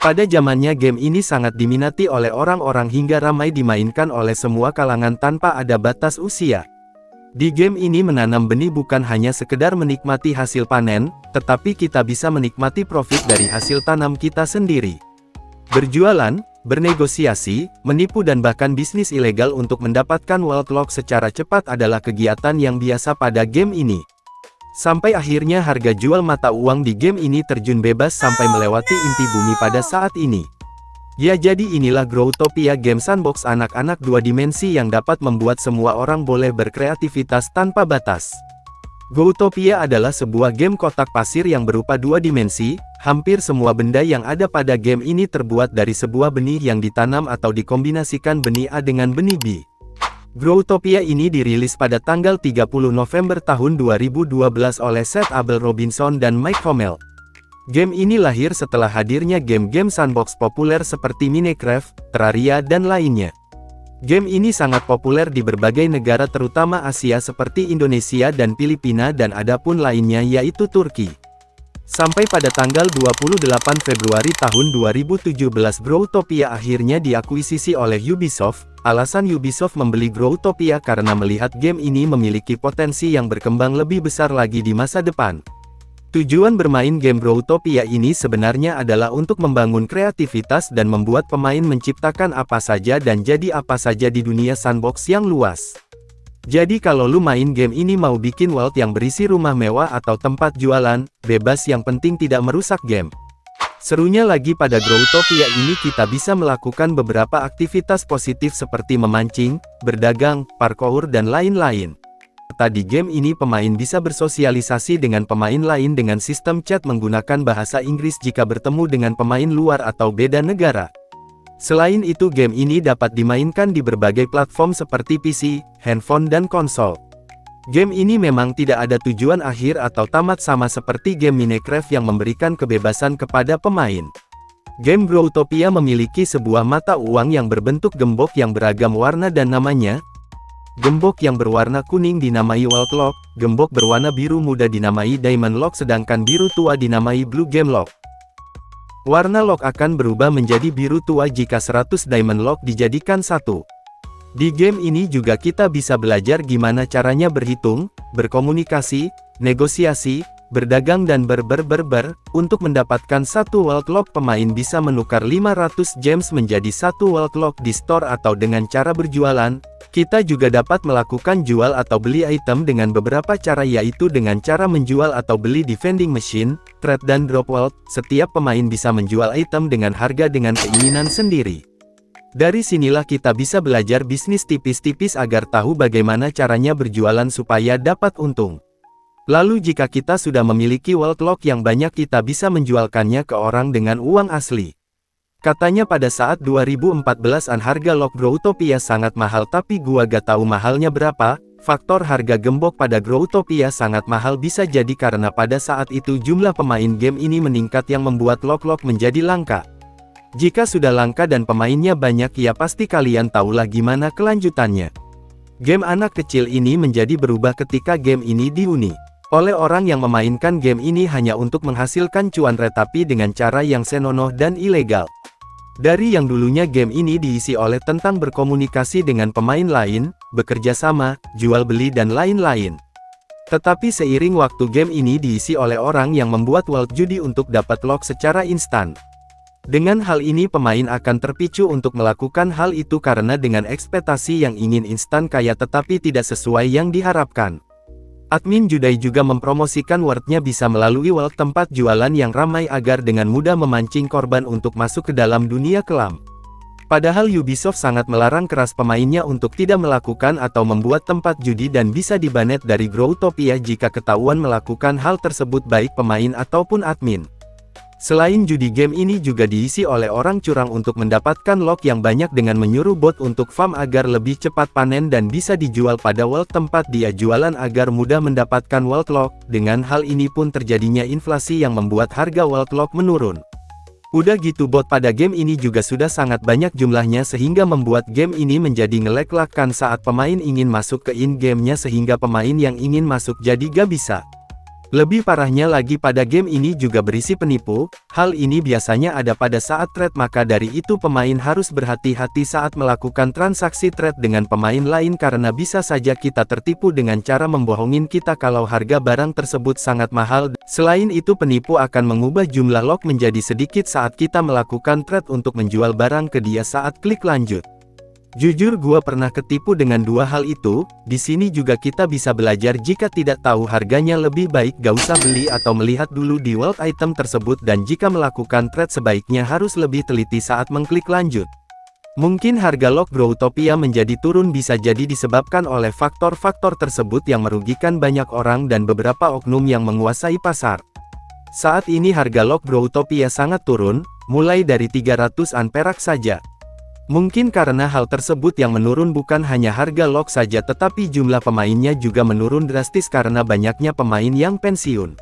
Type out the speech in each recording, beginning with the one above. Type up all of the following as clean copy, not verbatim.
Pada zamannya game ini sangat diminati oleh orang-orang hingga ramai dimainkan oleh semua kalangan tanpa ada batas usia. Di game ini menanam benih bukan hanya sekedar menikmati hasil panen, tetapi kita bisa menikmati profit dari hasil tanam kita sendiri. Berjualan, bernegosiasi, menipu dan bahkan bisnis ilegal untuk mendapatkan wealth lock secara cepat adalah kegiatan yang biasa pada game ini. Sampai akhirnya harga jual mata uang di game ini terjun bebas sampai melewati inti bumi pada saat ini. Ya, jadi inilah Growtopia, game sandbox anak-anak dua dimensi yang dapat membuat semua orang boleh berkreativitas tanpa batas. Growtopia adalah sebuah game kotak pasir yang berupa dua dimensi. Hampir semua benda yang ada pada game ini terbuat dari sebuah benih yang ditanam atau dikombinasikan benih A dengan benih B. Growtopia ini dirilis pada tanggal 30 November tahun 2012 oleh Seth Abel Robinson dan Mike Hommel. Game ini lahir setelah hadirnya game-game sandbox populer seperti Minecraft, Terraria dan lainnya. Game ini sangat populer di berbagai negara terutama Asia seperti Indonesia dan Filipina dan adapun lainnya yaitu Turki. Sampai pada tanggal 28 Februari tahun 2017 Growtopia akhirnya diakuisisi oleh Ubisoft. Alasan Ubisoft membeli Growtopia karena melihat game ini memiliki potensi yang berkembang lebih besar lagi di masa depan. Tujuan bermain game Growtopia ini sebenarnya adalah untuk membangun kreativitas dan membuat pemain menciptakan apa saja dan jadi apa saja di dunia sandbox yang luas. Jadi kalau lu main game ini mau bikin world yang berisi rumah mewah atau tempat jualan, bebas, yang penting tidak merusak game. Serunya lagi pada Growtopia ini kita bisa melakukan beberapa aktivitas positif seperti memancing, berdagang, parkour dan lain-lain. Di game ini pemain bisa bersosialisasi dengan pemain lain dengan sistem chat menggunakan bahasa Inggris jika bertemu dengan pemain luar atau beda negara. Selain itu game ini dapat dimainkan di berbagai platform seperti PC, handphone dan konsol. Game ini memang tidak ada tujuan akhir atau tamat sama seperti game Minecraft yang memberikan kebebasan kepada pemain. Game Growtopia memiliki sebuah mata uang yang berbentuk gembok yang beragam warna dan namanya. Gembok yang berwarna kuning dinamai Wealth Lock, gembok berwarna biru muda dinamai Diamond Lock sedangkan biru tua dinamai Blue Game Lock. Warna lock akan berubah menjadi biru tua jika 100 Diamond Lock dijadikan satu. Di game ini juga kita bisa belajar gimana caranya berhitung, berkomunikasi, negosiasi, berdagang dan untuk mendapatkan satu Wealth Lock pemain bisa menukar 500 gems menjadi satu Wealth Lock di store atau dengan cara berjualan. Kita juga dapat melakukan jual atau beli item dengan beberapa cara yaitu dengan cara menjual atau beli di vending machine, trade dan drop wealth. Setiap pemain bisa menjual item dengan harga dengan keinginan sendiri. Dari sinilah kita bisa belajar bisnis tipis-tipis agar tahu bagaimana caranya berjualan supaya dapat untung. Lalu jika kita sudah memiliki Wealth Lock yang banyak kita bisa menjualkannya ke orang dengan uang asli. Katanya pada saat 2014an harga lock Growtopia sangat mahal tapi gua gak tahu mahalnya berapa. Faktor harga gembok pada Growtopia sangat mahal bisa jadi karena pada saat itu jumlah pemain game ini meningkat yang membuat lock menjadi langka. Jika sudah langka dan pemainnya banyak ya pasti kalian tahulah gimana kelanjutannya. Game anak kecil ini menjadi berubah ketika game ini dihuni oleh orang yang memainkan game ini hanya untuk menghasilkan cuan tetapi dengan cara yang senonoh dan ilegal. Dari yang dulunya game ini diisi oleh tentang berkomunikasi dengan pemain lain, bekerja sama, jual beli dan lain-lain. Tetapi seiring waktu game ini diisi oleh orang yang membuat world judi untuk dapat lock secara instan. Dengan hal ini pemain akan terpicu untuk melakukan hal itu karena dengan ekspektasi yang ingin instan kaya tetapi tidak sesuai yang diharapkan. Admin judi juga mempromosikan wordnya bisa melalui world tempat jualan yang ramai agar dengan mudah memancing korban untuk masuk ke dalam dunia kelam. Padahal Ubisoft sangat melarang keras pemainnya untuk tidak melakukan atau membuat tempat judi dan bisa dibanet dari Growtopia jika ketahuan melakukan hal tersebut baik pemain ataupun admin. Selain judi game ini juga diisi oleh orang curang untuk mendapatkan lock yang banyak dengan menyuruh bot untuk farm agar lebih cepat panen dan bisa dijual pada world tempat dia jualan agar mudah mendapatkan world lock. Dengan hal ini pun terjadinya inflasi yang membuat harga world lock menurun. Udah gitu bot pada game ini juga sudah sangat banyak jumlahnya sehingga membuat game ini menjadi ngelek-lakan saat pemain ingin masuk ke in-game-nya sehingga pemain yang ingin masuk jadi gak bisa. Lebih parahnya lagi pada game ini juga berisi penipu, hal ini biasanya ada pada saat trade maka dari itu pemain harus berhati-hati saat melakukan transaksi trade dengan pemain lain karena bisa saja kita tertipu dengan cara membohongin kita kalau harga barang tersebut sangat mahal. Selain itu penipu akan mengubah jumlah lot menjadi sedikit saat kita melakukan trade untuk menjual barang ke dia saat klik lanjut. Jujur gua pernah ketipu dengan dua hal itu. Di sini juga kita bisa belajar jika tidak tahu harganya lebih baik gak usah beli atau melihat dulu di world item tersebut dan jika melakukan trade sebaiknya harus lebih teliti saat mengklik lanjut. Mungkin harga lot Growtopia menjadi turun bisa jadi disebabkan oleh faktor-faktor tersebut yang merugikan banyak orang dan beberapa oknum yang menguasai pasar. Saat ini harga lot Growtopia sangat turun, mulai dari 300-an perak saja. Mungkin karena hal tersebut yang menurun bukan hanya harga lot saja tetapi jumlah pemainnya juga menurun drastis karena banyaknya pemain yang pensiun.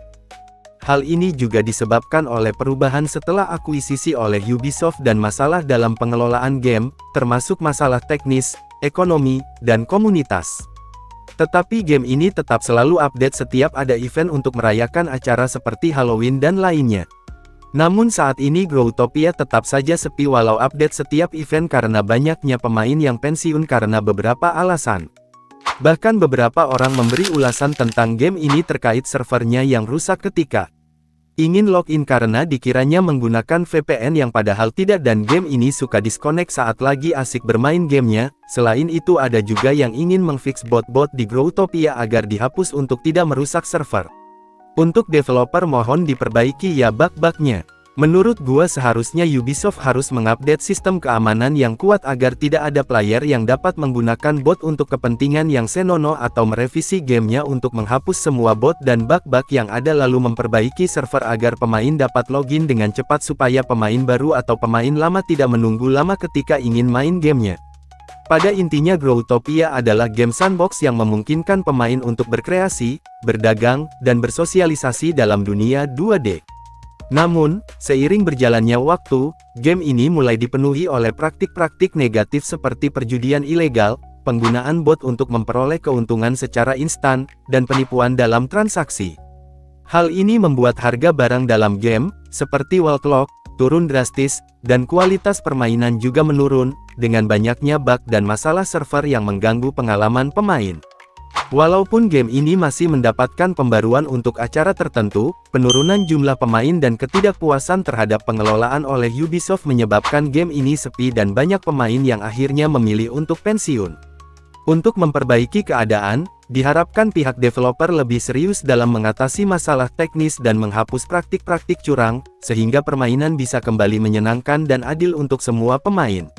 Hal ini juga disebabkan oleh perubahan setelah akuisisi oleh Ubisoft dan masalah dalam pengelolaan game, termasuk masalah teknis, ekonomi, dan komunitas. Tetapi game ini tetap selalu update setiap ada event untuk merayakan acara seperti Halloween dan lainnya. Namun saat ini Growtopia tetap saja sepi walau update setiap event karena banyaknya pemain yang pensiun karena beberapa alasan. Bahkan beberapa orang memberi ulasan tentang game ini terkait servernya yang rusak ketika ingin login karena dikiranya menggunakan VPN yang padahal tidak dan game ini suka disconnect saat lagi asik bermain gamenya. Selain itu ada juga yang ingin memfix bot-bot di Growtopia agar dihapus untuk tidak merusak server. Untuk developer mohon diperbaiki ya bug-bugnya. Menurut gua seharusnya Ubisoft harus mengupdate sistem keamanan yang kuat agar tidak ada player yang dapat menggunakan bot untuk kepentingan yang senonoh atau merevisi gamenya untuk menghapus semua bot dan bug-bug yang ada lalu memperbaiki server agar pemain dapat login dengan cepat supaya pemain baru atau pemain lama tidak menunggu lama ketika ingin main gamenya. Pada intinya Growtopia adalah game sandbox yang memungkinkan pemain untuk berkreasi, berdagang, dan bersosialisasi dalam dunia 2D. Namun, seiring berjalannya waktu, game ini mulai dipenuhi oleh praktik-praktik negatif seperti perjudian ilegal, penggunaan bot untuk memperoleh keuntungan secara instan, dan penipuan dalam transaksi. Hal ini membuat harga barang dalam game, seperti World Lock, turun drastis, dan kualitas permainan juga menurun, dengan banyaknya bug dan masalah server yang mengganggu pengalaman pemain. Walaupun game ini masih mendapatkan pembaruan untuk acara tertentu, penurunan jumlah pemain dan ketidakpuasan terhadap pengelolaan oleh Ubisoft menyebabkan game ini sepi dan banyak pemain yang akhirnya memilih untuk pensiun. Untuk memperbaiki keadaan, diharapkan pihak developer lebih serius dalam mengatasi masalah teknis dan menghapus praktik-praktik curang, sehingga permainan bisa kembali menyenangkan dan adil untuk semua pemain.